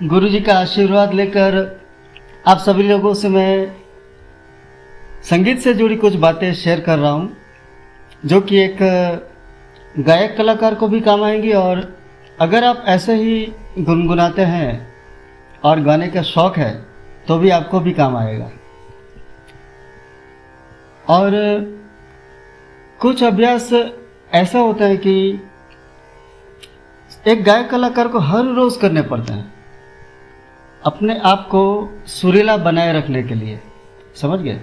गुरुजी का आशीर्वाद लेकर आप सभी लोगों से मैं संगीत से जुड़ी कुछ बातें शेयर कर रहा हूँ, जो कि एक गायक कलाकार को भी काम आएंगी। और अगर आप ऐसे ही गुनगुनाते हैं और गाने का शौक़ है तो भी आपको भी काम आएगा। और कुछ अभ्यास ऐसा होता है कि एक गायक कलाकार को हर रोज़ करने पड़ते हैं अपने आप को सुरीला बनाए रखने के लिए, समझ गए।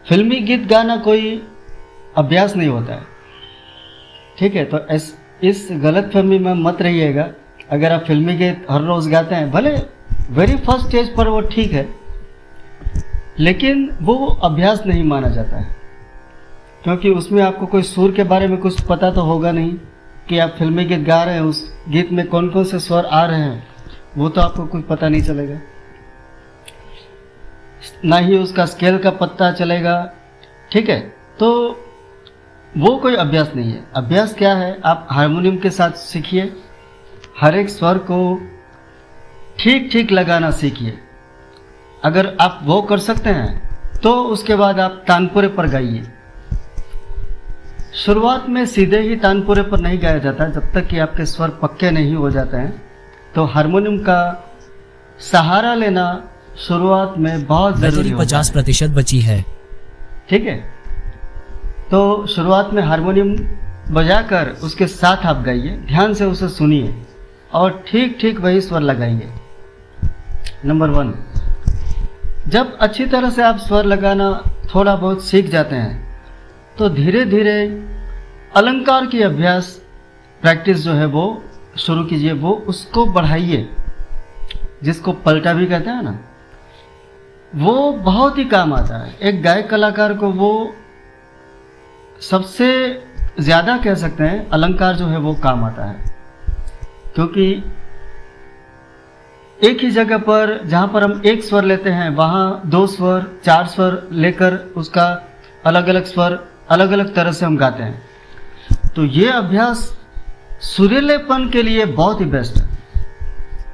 फिल्मी गीत गाना कोई अभ्यास नहीं होता है, ठीक है। तो इस गलतफहमी में मत रहिएगा। अगर आप फिल्मी गीत हर रोज़ गाते हैं, भले वेरी फर्स्ट स्टेज पर वो ठीक है, लेकिन वो अभ्यास नहीं माना जाता है, क्योंकि उसमें आपको कोई सुर के बारे में कुछ पता तो होगा नहीं कि आप फिल्मी गीत गा रहे हैं, उस गीत में कौन कौन से स्वर आ रहे हैं, वो तो आपको कुछ पता नहीं चलेगा, ना ही उसका स्केल का पता चलेगा, ठीक है। तो वो कोई अभ्यास नहीं है। अभ्यास क्या है, आप हारमोनियम के साथ सीखिए, हर एक स्वर को ठीक ठीक लगाना सीखिए। अगर आप वो कर सकते हैं तो उसके बाद आप तानपुरे पर गाइए। शुरुआत में सीधे ही तानपुरे पर नहीं गाया जाता, जब तक कि आपके स्वर पक्के नहीं हो जाते हैं। तो हारमोनियम का सहारा लेना शुरुआत में बहुत जरूरी है। 50% बची है, ठीक है। तो शुरुआत में हारमोनियम बजाकर उसके साथ आप गाइए, ध्यान से उसे सुनिए और ठीक ठीक वही स्वर लगाइए। नंबर 1, जब अच्छी तरह से आप स्वर लगाना थोड़ा बहुत सीख जाते हैं तो धीरे धीरे अलंकार की अभ्यास प्रैक्टिस जो है वो शुरू कीजिए, वो उसको बढ़ाइए, जिसको पलटा भी कहते हैं ना, वो बहुत ही काम आता है। एक गायक कलाकार को वो सबसे ज़्यादा कह सकते हैं अलंकार जो है वो काम आता है, क्योंकि एक ही जगह पर जहाँ पर हम एक स्वर लेते हैं वहाँ 2 स्वर 4 स्वर लेकर उसका अलग अलग स्वर अलग अलग तरह से हम गाते हैं। तो ये अभ्यास सुरीलेपन के लिए बहुत ही बेस्ट है,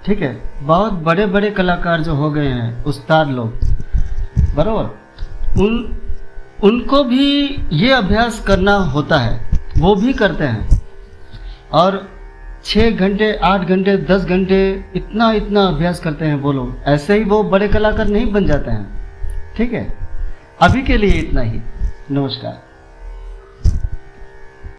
ठीक है। बहुत बड़े बड़े कलाकार जो हो गए हैं, उस्ताद लोग, बराबर, उनको भी ये अभ्यास करना होता है, वो भी करते हैं। और 6 घंटे 8 घंटे 10 घंटे इतना अभ्यास करते हैं वो लोग। ऐसे ही वो बड़े कलाकार नहीं बन जाते हैं, ठीक है। अभी के लिए इतना ही। नमस्कार।